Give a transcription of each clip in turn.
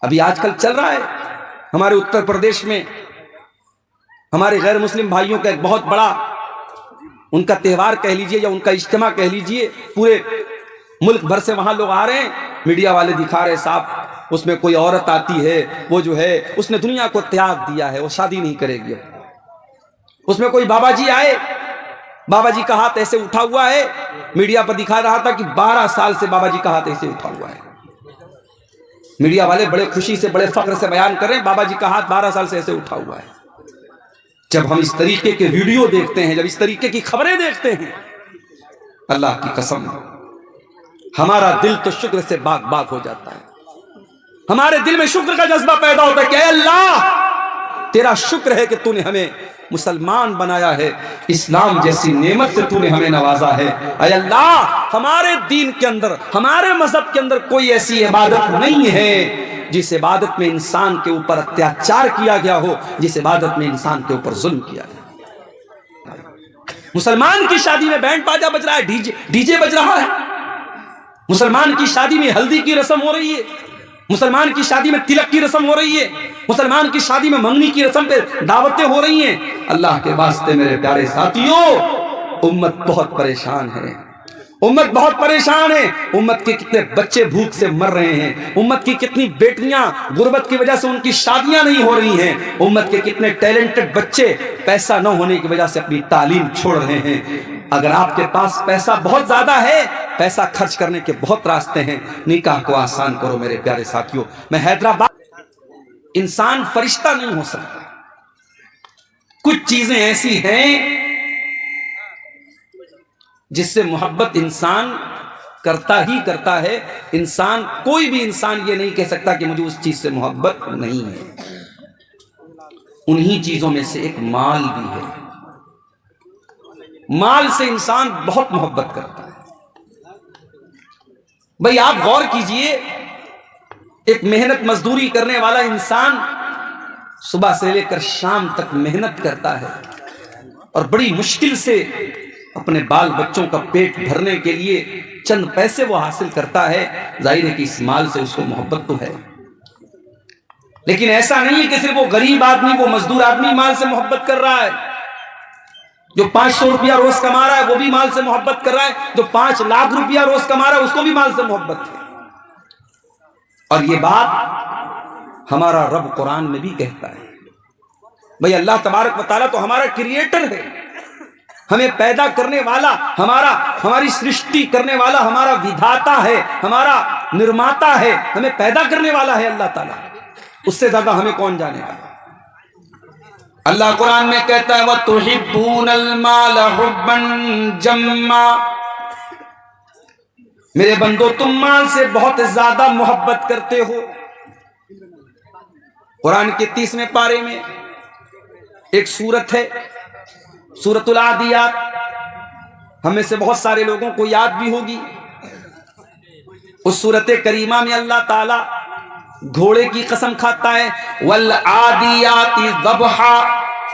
ابھی آج کل چل رہا ہے ہمارے اتر پردیش میں، ہمارے غیر مسلم بھائیوں کا ایک بہت بڑا ان کا تہوار کہہ لیجئے یا ان کا اجتماع کہہ لیجئے، پورے ملک بھر سے وہاں لوگ آ رہے ہیں، میڈیا والے دکھا رہے صاحب اس میں کوئی عورت آتی ہے، وہ جو ہے اس نے دنیا کو تیاگ دیا ہے، وہ شادی نہیں کرے گی۔ اس میں کوئی بابا جی آئے، بابا جی کا ہاتھ ایسے اٹھا ہوا ہے، میڈیا پر دکھا رہا تھا کہ 12 سال سے بابا جی کا ہاتھ ایسے اٹھا ہوا ہے۔ میڈیا والے بڑے خوشی سے بڑے فخر سے بیان کر رہے ہیں بابا جی کا ہاتھ 12 سال سے ایسے اٹھا ہوا ہے۔ جب ہم اس طریقے کے ویڈیو دیکھتے ہیں، جب اس طریقے کی خبریں دیکھتے ہیں، اللہ کی قسم ہمارا دل تو شکر سے باغ باغ ہو جاتا ہے، ہمارے دل میں شکر کا جذبہ پیدا ہوتا ہے کہ اے اللہ تیرا شکر ہے کہ تو نے ہمیں مسلمان بنایا ہے، اسلام جیسی نعمت سے تو نے ہمیں نوازا ہے۔ اے اللہ ہمارے دین کے اندر، ہمارے مذہب کے اندر کوئی ایسی عبادت نہیں ہے جس عبادت میں انسان کے اوپر اتیاچار کیا گیا ہو، جس عبادت میں انسان کے اوپر ظلم کیا گیا۔ مسلمان کی شادی میں بینڈ باجا بج رہا ہے، ڈی جے بج رہا ہے، مسلمان کی شادی میں ہلدی کی رسم ہو رہی ہے، مسلمان کی شادی میں تلک کی رسم ہو رہی ہے، مسلمان کی شادی میں منگنی کی رسم پہ دعوتیں ہو رہی ہیں۔ اللہ کے واسطے میرے پیارے ساتھیوں، امت بہت پریشان ہے، امت بہت پریشان ہے، امت کے کتنے بچے بھوک سے مر رہے ہیں، امت کی کتنی بیٹیاں غربت کی وجہ سے ان کی شادیاں نہیں ہو رہی ہیں، امت کے کتنے ٹیلنٹڈ بچے پیسہ نہ ہونے کی وجہ سے اپنی تعلیم چھوڑ رہے ہیں۔ اگر آپ کے پاس پیسہ بہت زیادہ ہے، پیسہ خرچ کرنے کے بہت راستے ہیں، نکاح کو آسان کرو میرے پیارے ساتھیوں۔ میں حیدرآباد، انسان فرشتہ نہیں ہو سکتا، کچھ چیزیں ایسی ہیں جس سے محبت انسان کرتا ہی کرتا ہے۔ انسان، کوئی بھی انسان یہ نہیں کہہ سکتا کہ مجھے اس چیز سے محبت نہیں ہے۔ انہی چیزوں میں سے ایک مال بھی ہے، مال سے انسان بہت محبت کرتا ہے۔ بھئی آپ غور کیجئے، ایک محنت مزدوری کرنے والا انسان صبح سے لے کر شام تک محنت کرتا ہے اور بڑی مشکل سے اپنے بال بچوں کا پیٹ بھرنے کے لیے چند پیسے وہ حاصل کرتا ہے۔ ظاہر ہے کہ اس مال سے اس کو محبت تو ہے، لیکن ایسا نہیں ہے کہ صرف وہ غریب آدمی، وہ مزدور آدمی مال سے محبت کر رہا ہے۔ جو 500 روپیہ روز کما رہا ہے وہ بھی مال سے محبت کر رہا ہے، جو 5 لاکھ روپیہ روز کما رہا ہے اس کو بھی مال سے محبت ہے۔ اور یہ بات ہمارا رب قرآن میں بھی کہتا ہے۔ بھئی اللہ تبارک و تعالیٰ تو ہمارا کریٹر ہے، ہمیں پیدا کرنے والا، ہماری سرشٹی کرنے والا، ہمارا وِدھاتا ہے، ہمارا نرماتا ہے، ہمیں پیدا کرنے والا ہے اللہ تعالیٰ، اس سے زیادہ ہمیں کون جانے گا۔ اللہ قرآن میں کہتا ہے وَتُحِبُّونَ الْمَالَ حُبًّا جَمًّا، میرے بندو تم مال سے بہت زیادہ محبت کرتے ہو۔ قرآن کے 30ویں پارے میں ایک سورت ہے، سورۃ العادیات، ہم میں سے بہت سارے لوگوں کو یاد بھی ہوگی۔ اس سورت کریمہ میں اللہ تعالی گھوڑے کی قسم کھاتا ہے والعادیات ضبحا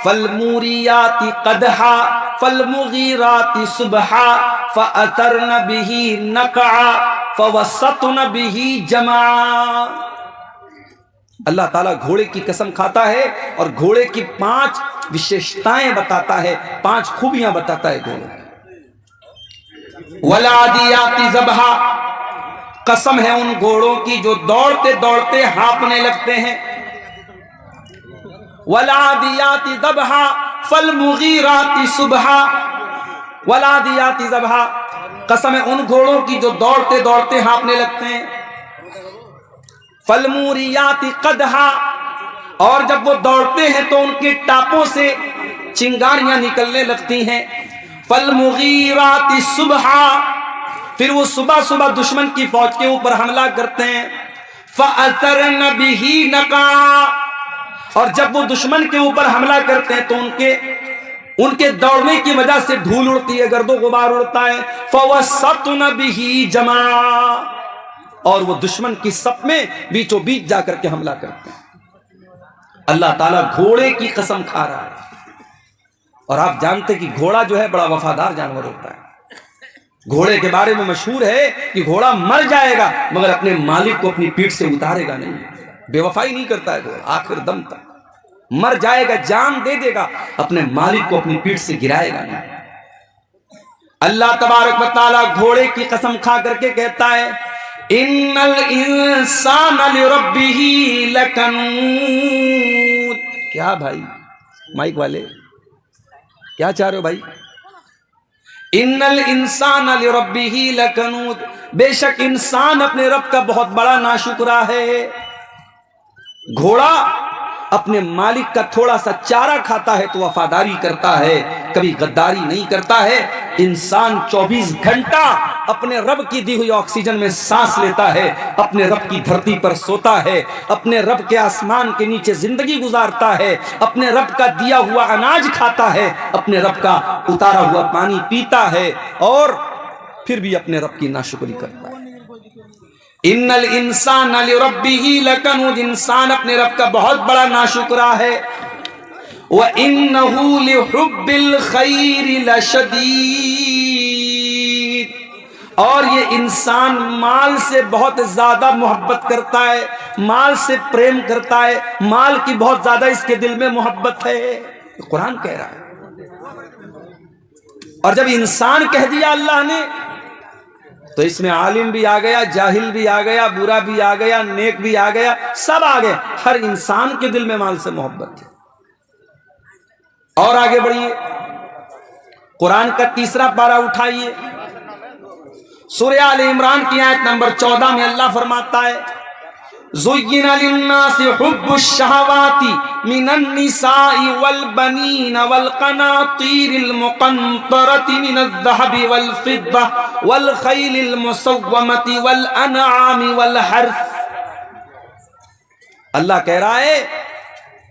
فالموریات قدحا فالمغیرات صبحا فأثرن به نقعا فوسطن به جمعا۔ اللہ تعالیٰ گھوڑے کی قسم کھاتا ہے اور گھوڑے کی 5 وشیشتائیں بتاتا ہے، 5 خوبیاں بتاتا ہے گھوڑے۔ والعادیات ضبحا، قسم ہے ان گھوڑوں کی جو دوڑتے دوڑتے ہانپنے لگتے ہیں۔ والعادیات ضبحا فالمغیرات صبحا، والعادیات ضبحا، قسم ہے ان گھوڑوں کی جو دوڑتے دوڑتے ہانپنے لگتے ہیں۔ فالموریات قدحا، اور جب وہ دوڑتے ہیں تو ان کے ٹاپوں سے چنگاریاں نکلنے لگتی ہیں۔ فالمغیرات صبحا، پھر وہ صبح صبح دشمن کی فوج کے اوپر حملہ کرتے ہیں۔ فأثرن به نقعا، اور جب وہ دشمن کے اوپر حملہ کرتے ہیں تو ان کے دوڑنے کی وجہ سے دھول اڑتی ہے، گرد و غبار اڑتا ہے۔ فوسطن به جمعا، اور وہ دشمن کی صف میں بیچوں بیچ جا کر کے حملہ کرتے ہیں۔ اللہ تعالیٰ گھوڑے کی قسم کھا رہا ہے، اور آپ جانتے کہ گھوڑا جو ہے بڑا وفادار جانور ہوتا ہے۔ گھوڑے کے بارے میں مشہور ہے کہ گھوڑا مر جائے گا مگر اپنے مالک کو اپنی پیٹھ سے اتارے گا نہیں۔ بے وفائی نہیں کرتا ہے گھوڑا، آخر دم تک مر جائے گا، جان دے دے گا، اپنے مالک کو اپنی پیٹھ سے گرائے گا نہیں۔ اللہ تبارک و تعالیٰ گھوڑے کی قسم کھا کر کے کہتا ہے ان الانسان لربہ لکنود۔ کیا بھائی مائک والے کیا چاہ رہے ہو بھائی؟ ان الانسان لربہ لکنود، بے شک انسان اپنے رب کا بہت بڑا ناشکرا ہے۔ گھوڑا اپنے مالک کا تھوڑا سا چارہ کھاتا ہے تو وفاداری کرتا ہے، کبھی غداری نہیں کرتا ہے۔ انسان 24 گھنٹہ اپنے رب کی دی ہوئی آکسیجن میں سانس لیتا ہے، اپنے رب کی دھرتی پر سوتا ہے، اپنے رب کے آسمان کے نیچے زندگی گزارتا ہے، اپنے رب کا دیا ہوا اناج کھاتا ہے، اپنے رب کا اتارا ہوا پانی پیتا ہے، اور پھر بھی اپنے رب کی ناشکری کرتا ہے۔ ان الانسان لربہ لکنود، انسان اپنے رب کا بہت بڑا ناشکرا ہے۔ وَإِنَّهُ لِحُبِّ الْخَيْرِ لَشَدِيدٌ، اور یہ انسان مال سے بہت زیادہ محبت کرتا ہے، مال سے پریم کرتا ہے، مال کی بہت زیادہ اس کے دل میں محبت ہے، قرآن کہہ رہا ہے۔ اور جب انسان کہہ دیا اللہ نے تو اس میں عالم بھی آ گیا، جاہل بھی آ گیا، برا بھی آ گیا، نیک بھی آ گیا، سب آ گئے، ہر انسان کے دل میں مال سے محبت ہے۔ اور آگے بڑھیے، قرآن کا تیسرا پارہ اٹھائیے، سورہ آل عمران کی آیت نمبر 14 میں اللہ فرماتا ہے زُيِّنَ لِلنَّاسِ حُبُّ الشَّهَوَاتِ مِنَ النِّسَاءِ وَالْبَنِينَ وَالْقَنَاطِيرِ الْمُقَنطَرَةِ مِنَ الذَّهَبِ وَالْفِضَّةِ وَالْخَيْلِ الْمُسَوَّمَةِ وَالْأَنْعَامِ وَالْحَرْثِ۔ اللہ کہہ رہا ہے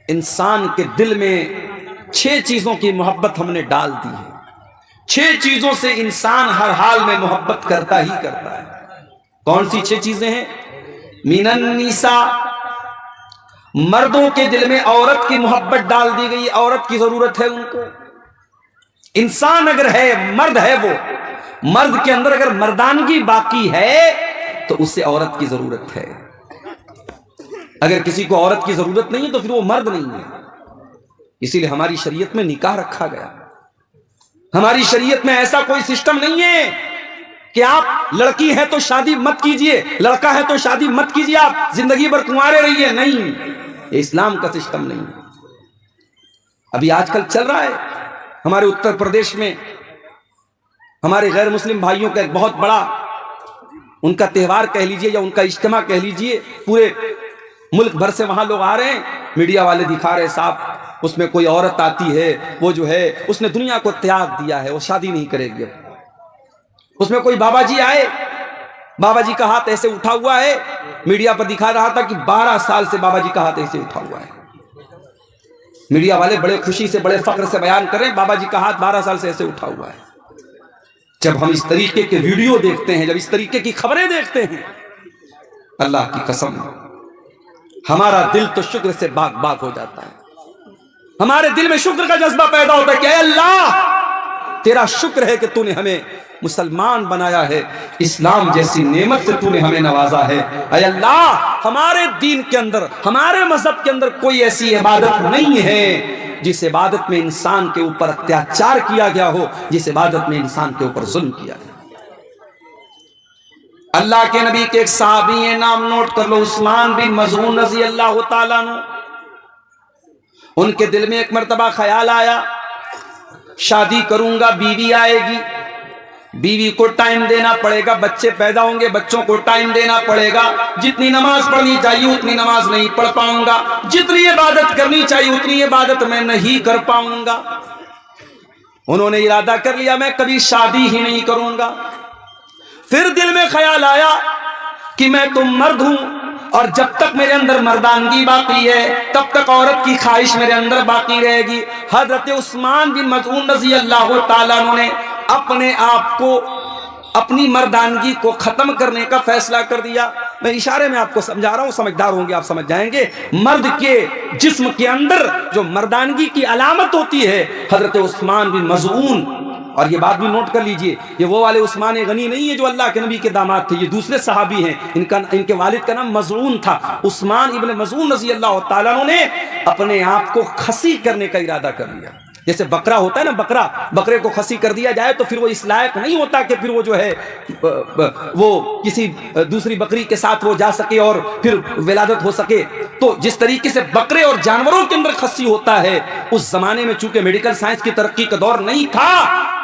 انسان کے دل میں 6 چیزوں کی محبت ہم نے ڈال دی ہے، 6 چیزوں سے انسان ہر حال میں محبت کرتا ہی کرتا ہے۔ کون سی 6 چیزیں ہیں؟ من النساء، مردوں کے دل میں عورت کی محبت ڈال دی گئی، عورت کی ضرورت ہے ان کو۔ انسان اگر ہے، مرد ہے، وہ مرد کے اندر اگر مردانگی باقی ہے تو اسے عورت کی ضرورت ہے۔ اگر کسی کو عورت کی ضرورت نہیں ہے تو پھر وہ مرد نہیں ہے۔ اسی لیے ہماری شریعت میں نکاح رکھا گیا۔ ہماری شریعت میں ایسا کوئی سسٹم نہیں ہے کہ آپ لڑکی ہے تو شادی مت کیجئے، لڑکا ہے تو شادی مت کیجئے، آپ زندگی بھر کنوارے رہیے، نہیں، یہ اسلام کا سسٹم نہیں ہے۔ ابھی آج کل چل رہا ہے ہمارے اتر پردیش میں، ہمارے غیر مسلم بھائیوں کا ایک بہت بڑا ان کا تہوار کہہ لیجئے یا ان کا اجتماع کہہ لیجئے، پورے ملک بھر سے وہاں لوگ آ رہے ہیں، میڈیا والے دکھا رہے صاحب اس میں کوئی عورت آتی ہے، وہ جو ہے اس نے دنیا کو تیاگ دیا ہے، وہ شادی نہیں کرے گی۔ اس میں کوئی بابا جی آئے، بابا جی کا ہاتھ ایسے اٹھا ہوا ہے، میڈیا پر دکھا رہا تھا کہ 12 سال سے بابا جی کا ہاتھ ایسے اٹھا ہوا ہے۔ میڈیا والے بڑے خوشی سے، بڑے فخر سے بیان کر رہے ہیں بابا جی کا ہاتھ 12 سال سے ایسے اٹھا ہوا ہے۔ جب ہم اس طریقے کے ویڈیو دیکھتے ہیں، جب اس طریقے کی خبریں دیکھتے ہیں، اللہ کی قسم ہمارا دل تو شکر سے باغ باغ ہو جاتا ہے۔ ہمارے دل میں شکر کا جذبہ پیدا ہوتا ہے کہ اے اللہ تیرا شکر ہے کہ تو نے ہمیں مسلمان بنایا ہے، اسلام جیسی نعمت سے تو نے ہمیں نوازا ہے۔ اے اللہ ہمارے دین کے اندر، ہمارے مذہب کے اندر کوئی ایسی عبادت نہیں ہے جس عبادت میں انسان کے اوپر اتیاچار کیا گیا ہو، جس عبادت میں انسان کے اوپر ظلم کیا گیا۔ اللہ کے نبی کے ایک صحابی ہیں، نام نوٹ کر لو، عثمان بن مظعون رضی اللہ تعالیٰ عنہ۔ ان کے دل میں ایک مرتبہ خیال آیا شادی کروں گا، بیوی آئے گی، بیوی کو ٹائم دینا پڑے گا، بچے پیدا ہوں گے، بچوں کو ٹائم دینا پڑے گا، جتنی نماز پڑھنی چاہیے اتنی نماز نہیں پڑھ پاؤں گا، جتنی عبادت کرنی چاہیے اتنی عبادت میں نہیں کر پاؤں گا۔ انہوں نے ارادہ کر لیا میں کبھی شادی ہی نہیں کروں گا۔ پھر دل میں خیال آیا کہ میں تو مرد ہوں اور جب تک میرے اندر مردانگی باقی ہے تب تک عورت کی خواہش میرے اندر باقی رہے گی۔ حضرت عثمان بن مظعون رضی اللہ تعالیٰ عنہ نے اپنے آپ کو، اپنی مردانگی کو ختم کرنے کا فیصلہ کر دیا۔ میں اشارے میں آپ کو سمجھا رہا ہوں، سمجھدار ہوں گے آپ سمجھ جائیں گے۔ مرد کے جسم کے اندر جو مردانگی کی علامت ہوتی ہے، حضرت عثمان بن مظعون اور یہ بات بھی نوٹ کر لیجئے، یہ وہ والے عثمان غنی نہیں ہے جو اللہ کے نبی کے داماد تھے، یہ دوسرے صحابی ہیں، ان کے والد کا نام مظعون تھا۔ عثمان ابن مظعون رضی اللہ تعالیٰ عنہ نے اپنے آپ کو خسی کرنے کا ارادہ کر لیا۔ جیسے بکرا ہوتا ہے نا، بکرے کو خسی کر دیا جائے تو پھر وہ اس لائق نہیں ہوتا کہ پھر وہ جو ہے وہ کسی دوسری بکری کے ساتھ وہ جا سکے اور پھر ولادت ہو سکے۔ تو جس طریقے سے بکرے اور جانوروں کے اندر خسی ہوتا ہے، اس زمانے میں چونکہ میڈیکل سائنس کی ترقی کا دور نہیں تھا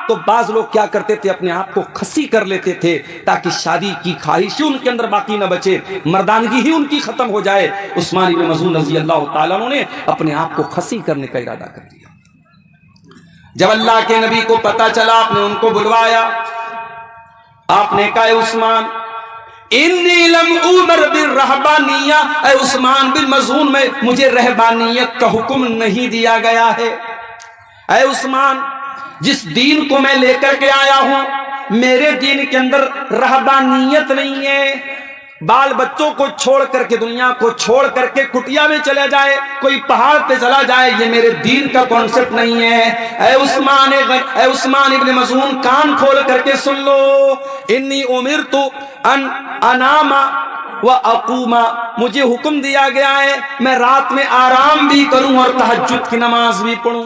تو بعض لوگ کیا کرتے تھے، اپنے آپ کو خسی کر لیتے تھے تاکہ شادی کی خواہش ان کے اندر باقی نہ بچے، مردانگی ہی ان کی ختم ہو جائے۔ عثمان بن مظعون رضی اللہ تعالیٰ عنہ نے اپنے آپ کو خسی کرنے کا ارادہ کر دیا۔ جب اللہ کے نبی کو پتا چلا، آپ نے ان کو بلوایا، آپ نے کہا اے عثمان انی لم امر بالرہبانیہ، اے عثمان بن مظعون میں مجھے رہبانیت کا حکم نہیں دیا گیا ہے۔ اے عثمان، جس دین کو میں لے کر کے آیا ہوں میرے دین کے اندر رہبانیت نہیں ہے۔ بال بچوں کو چھوڑ کر کے، دنیا کو چھوڑ کر کے کٹیا میں چلا جائے، کوئی پہاڑ پہ چلا جائے، یہ میرے دین کا کانسیپٹ نہیں ہے۔ اے عثمان ابن مظعون، کان کھول کر کے سن لو، انی امرت ان انام و اقوم، مجھے حکم دیا گیا ہے میں رات میں آرام بھی کروں اور تہجد کی نماز بھی پڑھوں۔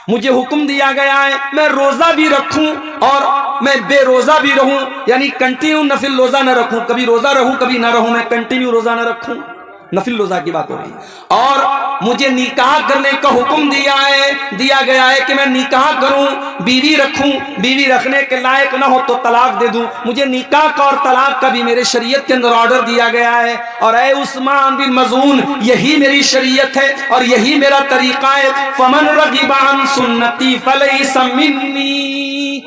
مجھے حکم دیا گیا ہے میں روزہ بھی رکھوں اور میں بے روزہ بھی رہوں، یعنی کنٹینیو نفل روزہ نہ رکھوں، کبھی روزہ رہوں کبھی نہ رہوں، میں کنٹینیو روزہ نہ رکھوں، نفل روزہ کی بات ہو رہی ہے۔ اور مجھے نکاح کرنے کا حکم دیا گیا ہے کہ میں نکاح کروں، بیوی رکھوں، بیوی رکھنے کے لائق نہ ہو تو طلاق دے دوں، مجھے نکاح کا اور طلاق کا بھی میرے شریعت کے اندر آرڈر دیا گیا ہے۔ اور اے عثمان بن مظعون، یہی میری شریعت ہے اور یہی میرا طریقہ ہے۔ فمن رغب عن سنتی فلیس منی،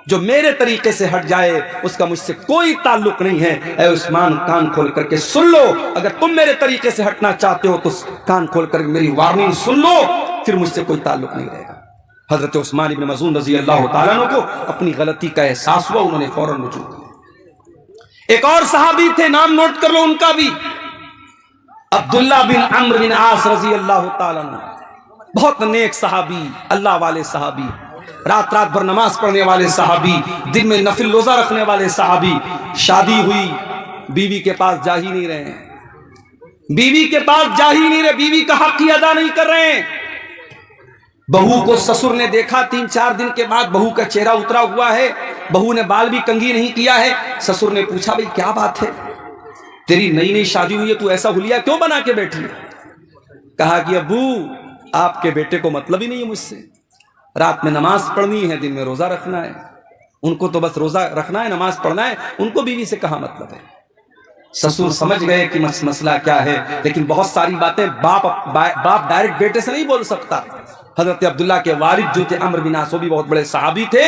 جو میرے طریقے سے ہٹ جائے اس کا مجھ سے کوئی تعلق نہیں ہے۔ اے عثمان، کان کھول کر کے سن لو، اگر تم میرے طریقے سے ہٹنا چاہتے ہو تو کان کھول کر میری وارننگ سن لو، پھر مجھ سے کوئی تعلق نہیں رہے گا۔ حضرت عثمان ابن مظعون رضی اللہ تعالیٰ عنہ کو اپنی غلطی کا احساس ہوا، انہوں نے فوراً رجوع کیا۔ ایک اور صحابی تھے، نام نوٹ کر لو ان کا بھی، عبداللہ بن عمرو بن عاص رضی اللہ تعالیٰ عنہ، بہت نیک صحابی، اللہ والے صحابی، رات رات بھر نماز پڑھنے والے صحابی، دن میں نفل روزہ رکھنے والے صحابی۔ شادی ہوئی، بیوی کے پاس جا ہی نہیں رہے ہیں، بیوی کے پاس جا ہی نہیں رہے، بیوی کا حق ہی ادا نہیں کر رہے ہیں۔ بہو کو سسر نے دیکھا، 3-4 دن کے بعد بہو کا چہرہ اترا ہوا ہے، بہو نے بال بھی کنگھی نہیں کیا ہے۔ سسر نے پوچھا بھئی کیا بات ہے، تیری نئی نئی شادی ہوئی ہے، تو ایسا حلیہ کیوں بنا کے بیٹھی ہے؟ کہا کہ ابو آپ کے بیٹے کو مطلب ہی نہیں ہے مجھ سے، رات میں نماز پڑھنی ہے، دن میں روزہ رکھنا ہے، ان کو تو بس روزہ رکھنا ہے، نماز پڑھنا ہے، ان کو بیوی سے کہاں مطلب ہے۔ سسر سمجھ گئے کہ مسئلہ کیا ہے، لیکن بہت ساری باتیں باپ ڈائریکٹ بیٹے سے نہیں بول سکتا۔ حضرت عبداللہ کے والد جو تھے عمرو بن عاص، وہ بھی بہت بڑے صحابی تھے،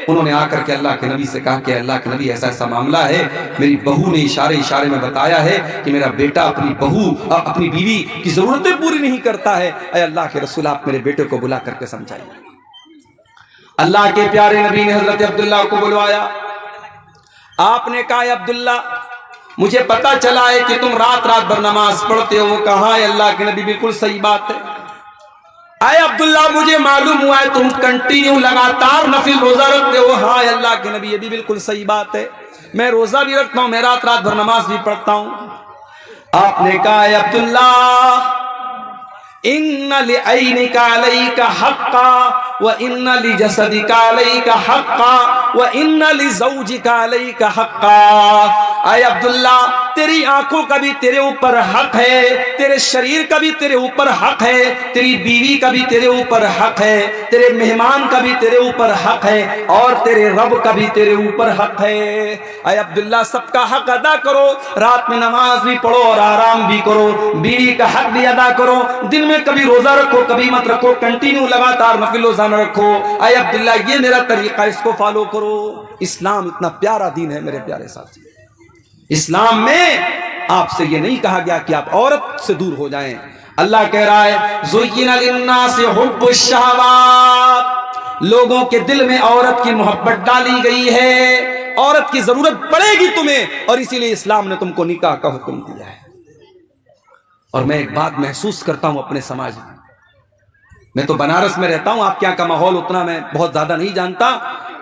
انہوں نے آ کر کے اللہ کے نبی سے کہا کہ اللہ کے نبی ایسا ایسا معاملہ ہے، میری بہو نے اشارے میں بتایا ہے کہ میرا بیٹا اپنی بیوی کی ضرورتیں پوری نہیں کرتا ہے، اے اللہ کے رسول آپ میرے بیٹے کو بلا کر کے سمجھائیے۔ اللہ کے پیارے نبی نے حضرت عبداللہ کو بلوایا، آپ نے کہا اے عبداللہ مجھے پتا چلا ہے کہ تم رات رات بھر نماز پڑھتے ہو۔ کہا ہے اللہ کے نبی بالکل صحیح بات ہے۔ اے عبداللہ مجھے معلوم ہوا ہے تم کنٹینیو لگاتار نفل روزہ رکھتے ہو۔ ہاں اللہ کے نبی یہ بھی بالکل صحیح بات ہے، میں روزہ بھی رکھتا ہوں، میں رات رات بھر نماز بھی پڑھتا ہوں۔ آپ نے کہا اے عبداللہ ان لعینک علیک حقا وان لجسدک علیک حقا وان لزوجک علیک حقا۔ اے عبداللہ تیری آنکھوں کا بھی تیرے اوپر حق ہے، تیرے شریر کا بھی تیرے اوپر حق ہے، تیری بیوی کا بھی تیرے اوپر حق ہے، تیرے مہمان کا بھی تیرے اوپر حق ہے، اور تیرے رب کا بھی تیرے اوپر حق ہے۔ اے عبداللہ سب کا حق ادا کرو، رات میں نماز بھی پڑھو اور آرام بھی کرو، بیوی کا حق بھی ادا کرو، دن میں کبھی روزہ رکھو کبھی مت رکھو، کنٹینیو لگاتار نفل روزہ نہ رکھو۔ اے عبداللہ یہ میرا طریقہ، اس کو فالو کرو۔ اسلام اتنا پیارا دین ہے میرے پیارے ساتھی، اسلام میں آپ سے یہ نہیں کہا گیا کہ آپ عورت سے دور ہو جائیں۔ اللہ کہہ رہا ہے زُيِّنَ لِلنَّاسِ حُبُّ الشَّهَوَاتِ، لوگوں کے دل میں عورت کی محبت ڈالی گئی ہے، عورت کی ضرورت پڑے گی تمہیں، اور اسی لیے اسلام نے تم کو نکاح کا حکم دیا ہے۔ اور میں ایک بات محسوس کرتا ہوں اپنے سماج میں تو بنارس میں رہتا ہوں، آپ کیا کا ماحول اتنا میں بہت زیادہ نہیں جانتا،